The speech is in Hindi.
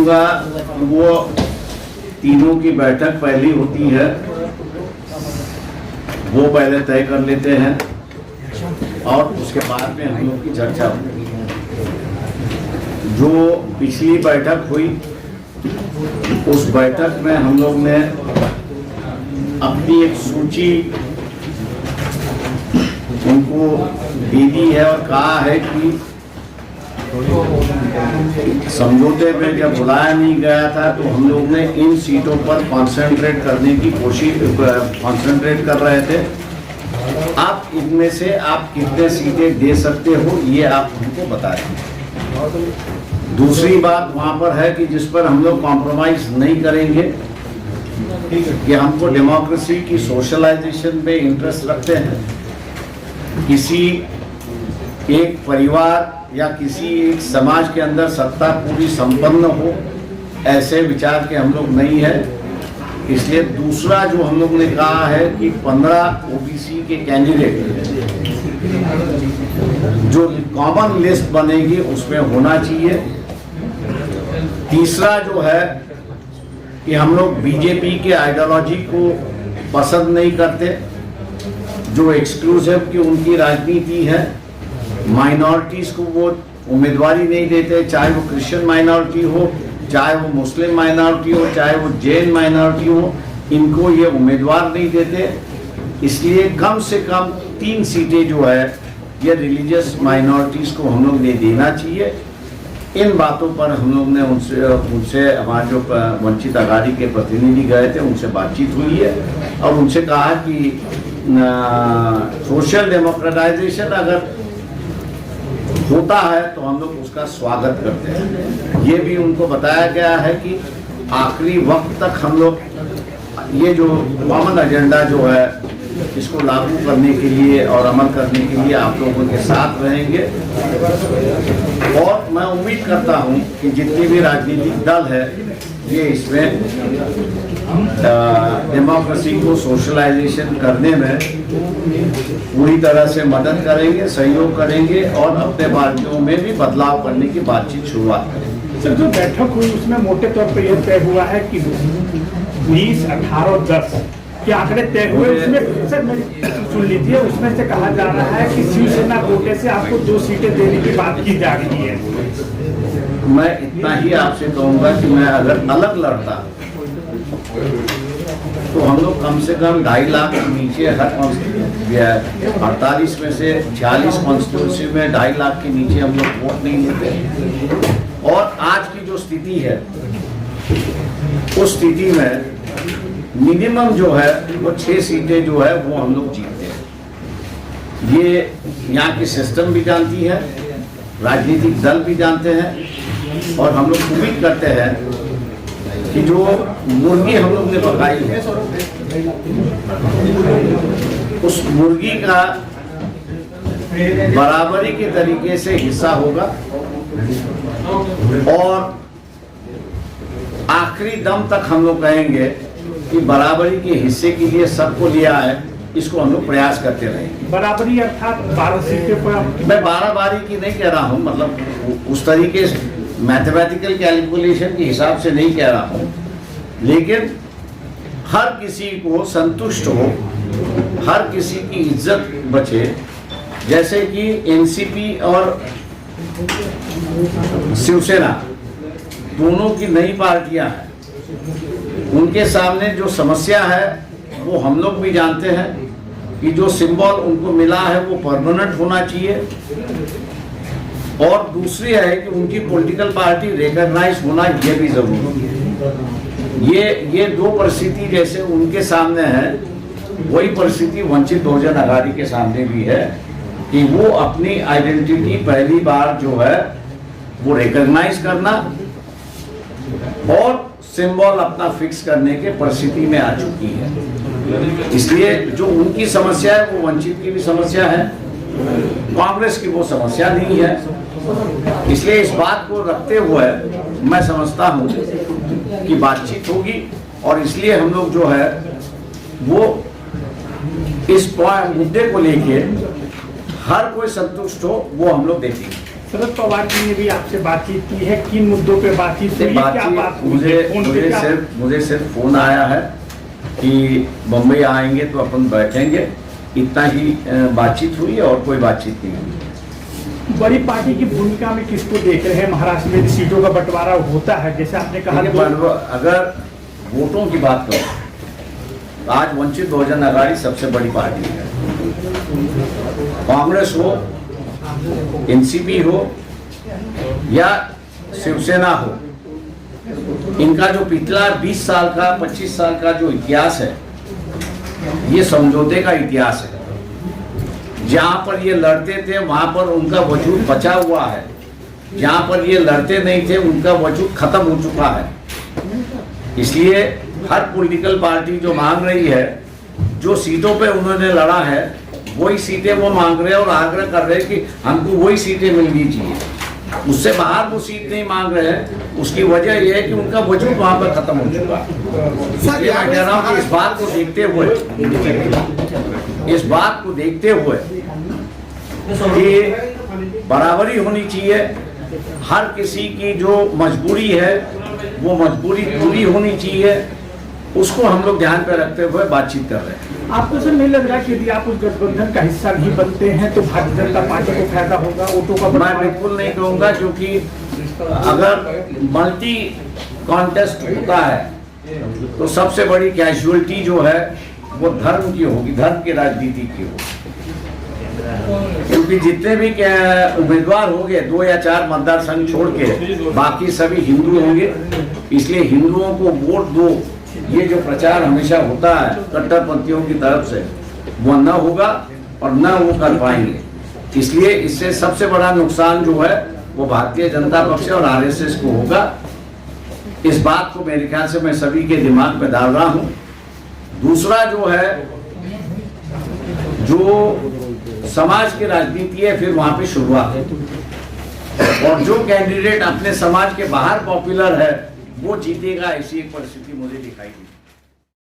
कहूँगा वो तीनों की बैठक पहली होती है, वो पहले तय कर लेते हैं और उसके बाद में हम लोग की चर्चा होती है। जो पिछली बैठक हुई उस बैठक में हम लोग ने अपनी एक सूची उनको दे दी है और कहा है कि समझौते में जब बुलाया नहीं गया था तो हम लोग ने इन सीटों पर कंसंट्रेट करने की कोशिश कंसंट्रेट कर रहे थे। आप इनमें से आप कितने सीटें दे सकते हो ये आप हमको बता दें। दूसरी बात वहां पर है कि जिस पर हम लोग कॉम्प्रोमाइज नहीं करेंगे कि हमको डेमोक्रेसी की सोशलाइजेशन में इंटरेस्ट रखते हैं। किसी एक परिवार या किसी एक समाज के अंदर सत्ता पूरी संपन्न हो ऐसे विचार के हम लोग नहीं है। इसलिए दूसरा जो हम लोग ने कहा है कि 15 ओबीसी के कैंडिडेट जो कॉमन लिस्ट बनेगी उसमें होना चाहिए। तीसरा जो है कि हम लोग बीजेपी के आइडियोलॉजी को पसंद नहीं करते, जो एक्सक्लूसिव की उनकी राजनीति है। माइनॉरिटीज को वो उम्मीदवारी नहीं देते, चाहे वो क्रिश्चियन माइनॉरिटी हो, चाहे वो मुस्लिम माइनॉरिटी हो, चाहे वो जैन माइनॉरिटी हो, इनको ये उम्मीदवार नहीं देते। इसलिए कम से कम 3 सीटें जो है ये रिलीजियस माइनॉरिटीज को हम लोग ने देना चाहिए। इन बातों पर हम लोग ने उनसे हमारे जो वंचित आघाड़ी के प्रतिनिधि गए थे उनसे बातचीत हुई है और उनसे कहा कि सोशल डेमोक्रेटाइजेशन अगर होता है तो हम लोग उसका स्वागत करते हैं। ये भी उनको बताया गया है कि आखिरी वक्त तक हम लोग ये जो कॉमन एजेंडा जो है इसको लागू करने के लिए और अमल करने के लिए आप लोगों के साथ रहेंगे। और मैं उम्मीद करता हूं कि जितनी भी राजनीतिक दल है ये इसमें डेमोक्रेसी को सोशलाइजेशन करने में पूरी तरह से मदद करेंगे, सहयोग करेंगे और अपने पार्टियों में भी बदलाव करने की बातचीत शुरुआत करेंगे। सर, जो बैठक हुई उसमें मोटे तौर पर यह तय हुआ है कि 20, 18 और 10 के आंकड़े तय हुए। उसमें सर सुन लीजिए, उसमें से कहा जा रहा है कि शिवसेना कोटे से आपको 2 सीटें देने की बात की जा रही है। मैं इतना ही आपसे कहूंगा कि मैं अगर अलग लड़ता तो हम लोग कम से कम 2.5 लाख के नीचे हर 48 में से 46 कॉन्स्टिट्यूंसी में 2.5 लाख के नीचे हम लोग वोट नहीं लेते। और आज की जो स्थिति है उस स्थिति में मिनिमम जो है वो 6 सीटें जो है वो हम लोग जीतते हैं। ये यहाँ की सिस्टम भी जानती है, राजनीतिक दल भी जानते हैं और हम लोग उम्मीद करते हैं कि जो मुर्गी हम लोग ने पकाई है उस मुर्गी का बराबरी के तरीके से हिस्सा होगा और आखिरी दम तक हम लोग कहेंगे कि बराबरी के हिस्से के लिए सबको लिया है, इसको हम लोग प्रयास करते रहेंगे। बराबरी अर्थात 12 सीटें पर मैं 12 बारी की नहीं कह रहा हूँ, मतलब उस तरीके से मैथमेटिकल कैलकुलेशन के हिसाब से नहीं कह रहा हूँ, लेकिन हर किसी को संतुष्ट हो, हर किसी की इज्जत बचे। जैसे कि एनसीपी और शिवसेना दोनों की नई पार्टियां हैं, उनके सामने जो समस्या है वो हम लोग भी जानते हैं कि जो सिंबल उनको मिला है वो परमानेंट होना चाहिए और दूसरी है कि उनकी पॉलिटिकल पार्टी रिकॉग्नाइज होना ये भी जरूरी है। ये 2 परिस्थिति जैसे उनके सामने है वही परिस्थिति वंचित बहुजन आघाड़ी के सामने भी है कि वो अपनी आइडेंटिटी पहली बार जो है वो रिकॉग्नाइज करना और सिंबल अपना फिक्स करने के परिस्थिति में आ चुकी है। इसलिए जो उनकी समस्या है वो वंचित की भी समस्या है, कांग्रेस की वो समस्या नहीं है। इसलिए इस बात को रखते हुए मैं समझता हूं कि बातचीत होगी और इसलिए हम लोग जो है वो इस मुद्दे को लेके हर कोई संतुष्ट हो वो हम लोग देखेंगे। शरद पवार जी ने भी आपसे बातचीत की है, किन मुद्दों पे बातचीत हुई है, क्या बात हुई है? फोन पे क्या? मुझे सिर्फ फोन आया है कि बम्बई आएंगे तो अपन बैठेंगे, इतना ही बातचीत हुई है और कोई बातचीत नहीं हुई। बड़ी पार्टी की भूमिका में किसको देख रहे हैं? महाराष्ट्र में सीटों का बंटवारा होता है, जैसे आपने कहा, अगर वोटों की बात करो तो आज वंचित बहुजन आघाड़ी सबसे बड़ी पार्टी है। कांग्रेस हो, एनसीपी हो या शिवसेना हो, इनका जो पिछला 20 साल का 25 साल का जो इतिहास है, ये समझौते का इतिहास है। जहां पर ये लड़ते थे वहां पर उनका वजूद बचा हुआ है, जहां पर ये लड़ते नहीं थे उनका वजूद खत्म हो चुका है। इसलिए हर पॉलिटिकल पार्टी जो मांग रही है, जो सीटों पे उन्होंने लड़ा है, वही सीटें वो मांग रहे हैं और आग्रह कर रहे हैं कि हमको वही सीटें मिलनी चाहिए। उससे बाहर वो सीट नहीं मांग रहे हैं। उसकी वजह यह है कि उनका वजूद वहां पर खत्म हो चुका है। इसलिए मैं कह रहा हूँ कि इस बात को देखते हुए कि बराबरी होनी चाहिए। हर किसी की जो मजबूरी है वो मजबूरी पूरी होनी चाहिए, उसको हम लोग ध्यान पे रखते हुए बातचीत कर रहे हैं। आपको सर नहीं लग रहा कि यदि आप उस गठबंधन का हिस्सा नहीं बनते हैं तो भारतीय जनता पार्टी को फायदा होगा वोटों का? मैं बिल्कुल नहीं कहूँगा, क्योंकि अगर मल्टी कॉन्टेस्ट होता है तो सबसे बड़ी कैजुअलिटी जो है वो धर्म की होगी, धर्म की राजनीति की होगी। क्योंकि जितने भी उम्मीदवार होंगे 2 या 4 मतदार संघ छोड़ के बाकी सभी हिंदू होंगे। इसलिए हिंदुओं को वोट दो, ये जो प्रचार हमेशा होता है कट्टरपंथियों की तरफ से, वो न होगा और न वो कर पाएंगे। इसलिए इससे सबसे बड़ा नुकसान जो है वो भारतीय जनता पक्ष और आरएसएस को होगा। इस बात को मेरे ख्याल से मैं सभी के दिमाग में डाल रहा हूं। दूसरा जो है, जो समाज की राजनीति है, फिर वहां पे शुरुआत है और जो कैंडिडेट अपने समाज के बाहर पॉपुलर है वो जीतेगा, ऐसी एक परिस्थिति मुझे दिखाई दी।